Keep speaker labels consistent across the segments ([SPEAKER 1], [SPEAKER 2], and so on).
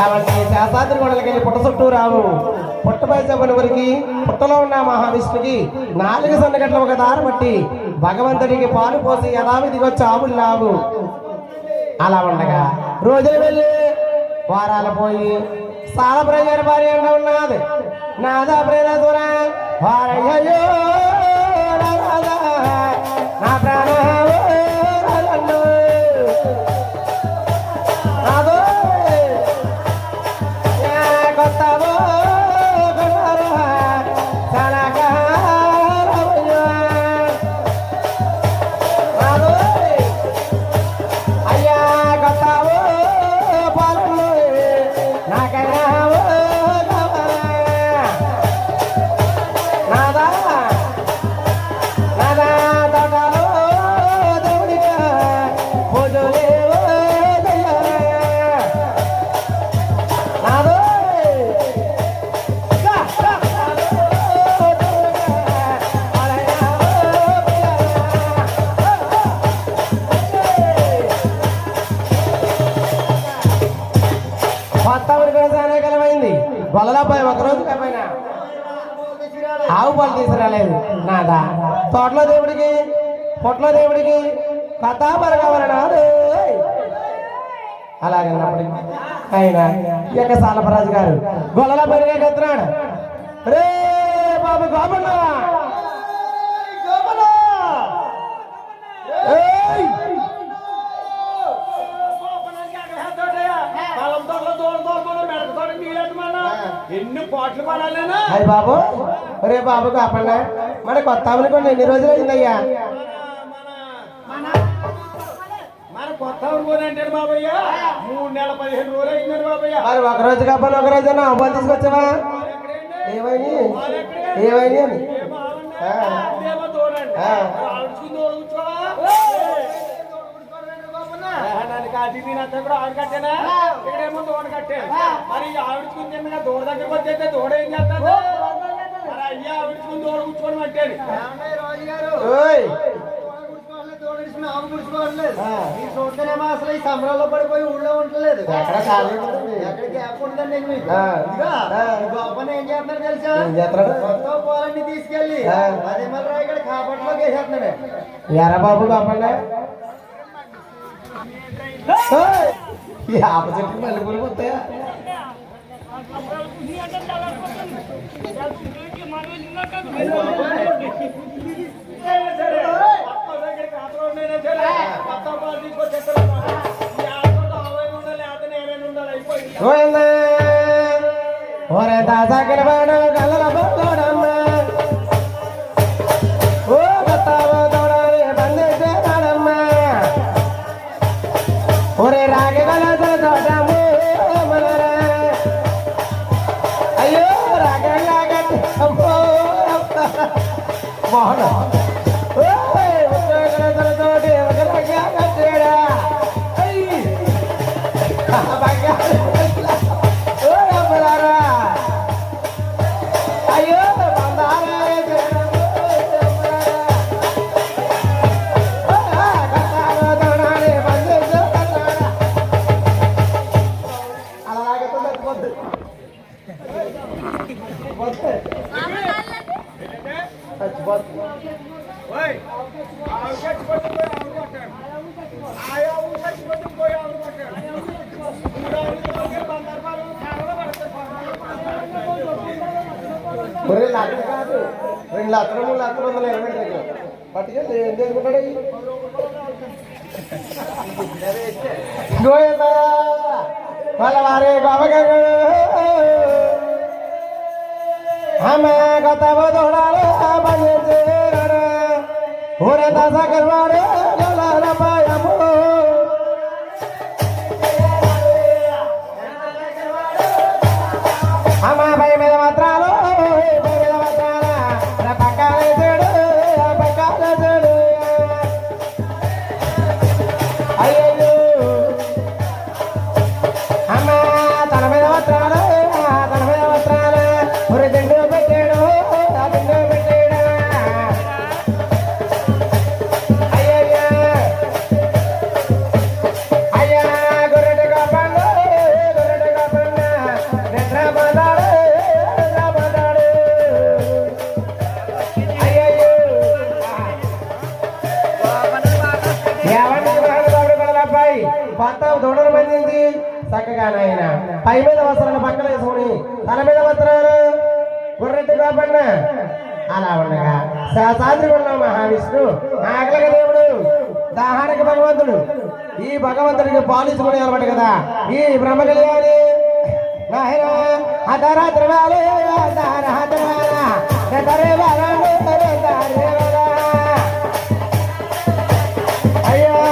[SPEAKER 1] కాబట్టి శాస్త్రాద్రి కొండలకి పుట్ట చుట్టూ రావు పుట్టపై చెప్పుని వరికి పుట్టలో ఉన్న మహావిష్ణుకి 4 సన్నగట్ల ఒక దారి బట్టి భగవంతుడికి పాలు పోసి యథావిధిగా చావులు లావు. అలా ఉండగా రోజులు వెళ్ళి వారాలు పోయి సాల ప్రజల భార్య ఉన్నది నాదా ప్రేరదుర వారయ్యో నా ప్రాణ గొల్లలపై ఒకరోజు పైన ఆవు పాలు తీసుకురాలేదు నాదా తోటలో దేవుడికి పొట్లో దేవుడికి కథాపర కావాలన్నాడు. అలాగన్నప్పటికీ ఆయన ఈ యొక్క సాలపరాజు గారు గొల్లల పైన కత్తున్నాడు. రే బాబు గోపన్న
[SPEAKER 2] ఎన్ని పాటలు పాడాలేనా
[SPEAKER 1] అయ్యి బాబు. రే బాబు కాపండ మన కొత్త అనుకోండి ఎన్ని రోజులు అయిందయ్యా?
[SPEAKER 2] మన కొత్త అంటే బాబయ్య 3 నెలల 15 రోజులు అయిందండి బాబయ్య.
[SPEAKER 1] మరి ఒక రోజు కాపని ఒక రోజు అవ్వాలి తీసుకొచ్చావా? ఏమైనా ఏమైనా అని
[SPEAKER 2] కూడా ఆవిడ కట్టానా ఇక్కడేమో దోడ కట్టాను. మరి ఆవిడచుకుని తిన్నగా దోడ దగ్గరకు వచ్చేస్తే దోడ ఏం చేస్తాను? మరి అయ్యా ఆవిడచుకుని దోడ కూర్చోని పట్టాను. చూస్తేనేమో అసలు ఈ సంబరాల్లో పడిపోయి ఊళ్ళో ఉండలేదు. ఎక్కడ గ్యాప్ ఉంటుందండి మీకు? గొప్పని ఏం చేస్తున్నారు తెలుసా? కొత్త పోలన్నీ తీసుకెళ్ళి అదే మళ్ళీ ఇక్కడ కాపట్లోకి వేసేస్తున్నాడు.
[SPEAKER 1] ఎరా బాబు కాపండి ఆప చెట్టు మల్లెపూలు పోతాయా? ఒరే దాసాకిల వాడు కళ్ళ పోడమ్మ ఓ బతావో తోడాలి బందేసేవాడమ్మ ఒరే రాగగల తోటము మనరా అయ్యో రాగలాగా మోహన తోటి కట్టేడా అయ్యో కాదు 2 లక్షలు 3 లక్షలు 120 పట్టుకెళ్ళి ఏం చేసుకుంటాడు? వాళ్ళ వారే గోపగారు ఆమె కొత్త బోధోడాలు ఊరే దాసకర్వాడు పాయము అమ్మా భయ మీద మాత్రాలు ఎవరిని మహానుభావుడు కొడలబ్బాయి కొత్త దూడలు బంధించి చక్కగా నాయన పై మీద వస్త్రాలు పక్కన వేసుకుని తల మీద వస్త్రాలు గుర్రెట్టు కాపన్న అలా ఉండగా సాద్రిగుండ మహావిష్ణు ఆకలిక దేవుడు దాహానికి భగవంతుడు ఈ భగవంతుడికి పాలించుకునే అనమాట కదా ఈ బ్రహ్మ కళ్యాణి అయ్యో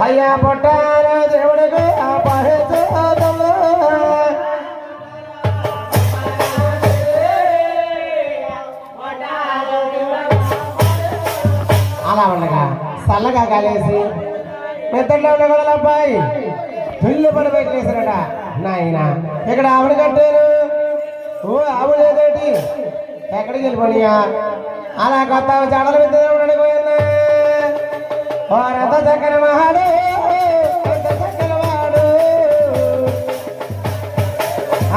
[SPEAKER 1] అయ్యా పొట్టారు దేవుడికి అలా ఉండగా చల్లగా కాలేసి పెద్దలో ఉన్న అబ్బాయి పిల్లు పడి పెట్టేశారట నాయన ఇక్కడ ఆవిడ కట్టారు ఓ ఆవిడ ఏదేటి ఎక్కడికి వెళ్ళిపోయా అలా కొత్త జడల మీద పోయిందా ఓ రథ చక్కన మహాడు చక్కన వాడు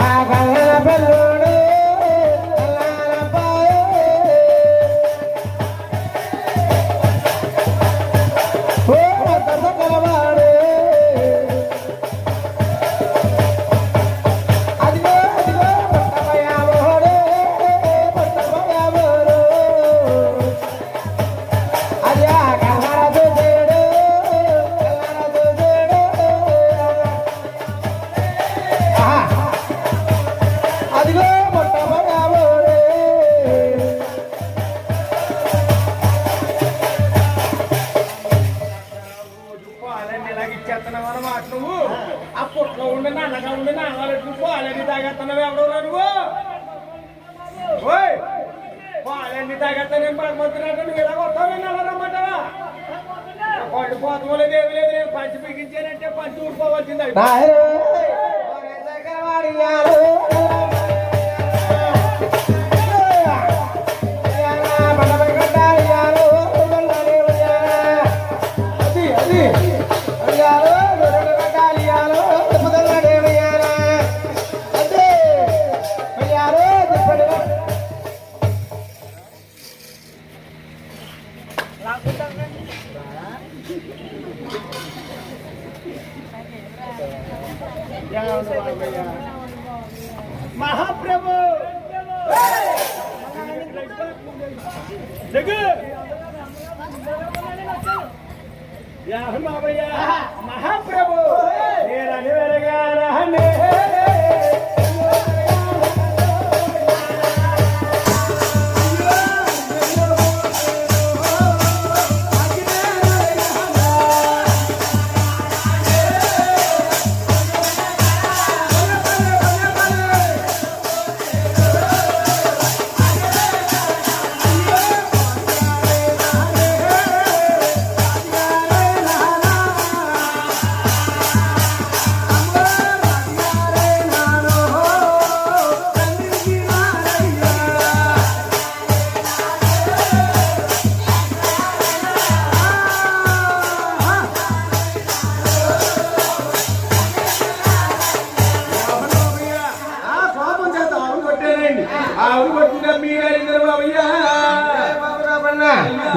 [SPEAKER 1] ఆ కళ్ళ పెళ్ళోడు ఓ రథ చక్కన వాడు అదిగో అదిగో పట్టమయామోడు పట్టమయామోడు అది ఆ అదిగో పట్టమయామోడు
[SPEAKER 3] పాలన్నీ ఇలాగిచ్చేస్తున్నావు అన్నమాట నువ్వు ఆ పుట్లో ఉండి నల్లగా ఉండి నాలుగు పాలన్నీ తాగేస్తున్నావు ఎవడో నువ్వు ఓయ్ పాలన్నీ తాగేస్తాను పడమవుతున్నట్టు నువ్వు ఇలా కొత్తావు నల్లరమ్మంటావా పళ్ళు పోతలేదు ఏమి లేదు నేను పంచి బిగించానంటే పంచి ఊడిపోవచ్చింది మహాప్రభు మహాప్రభు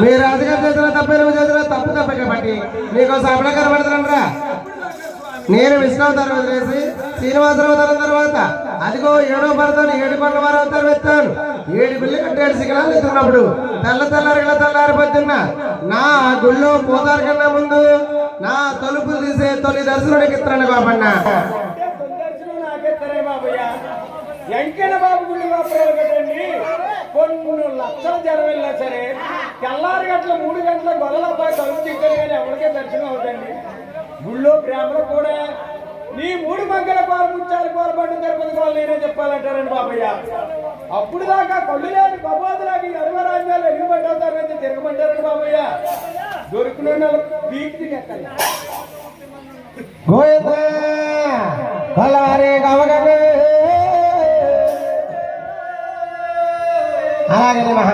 [SPEAKER 1] మీ రాజుగారు చేసిన తప్పేమో చేసిన తప్పు తప్పక బట్టి మీకోసం అప్పుడే కనబడతారా నేను విష్ణువతారం వదిలేసి శ్రీనివాసరావు అవతారం తర్వాత అదిగో 7వ భరతం 7 కొండల వారు అవతారం ఎత్తాను 7 బిల్లు కట్టేడు శిఖరాలు ఎత్తున్నప్పుడు తెల్లారి పొద్దున్న నా గుళ్ళో పోతారు కన్నా ముందు నా తలుపులు తీసే తొలి దర్శనుడికి ఇస్తాను బాబన్న
[SPEAKER 3] వెంకన్న బాబు గుడి లోపల కదండి కొన్ని లక్షల జనం వెళ్ళినా సరే తెల్లారి గంటల 3 గంటల గొల్లలబ్బాయి తలుపు తీశారు కానీ ఎవరికే దర్శనం అవుతండి గుళ్ళో ప్రేమలో కూడా నీ మూడు మంగళ కోర ముచ్చారు కోరబడి తిరుపతి కోరలు నేనే చెప్పాలంటారండి బాబయ్య. అప్పుడు దాకా కళ్ళు లేని కబోదులాగి అరవరాజ్యాలు ఎగుబడ్డావు తర్వాత తిరగమంటారండి బాబయ్య. దొరికిన వీక్తి ఎక్కాలి
[SPEAKER 1] గోవిందా కొల్లవారి కవగనే అలాగే మహా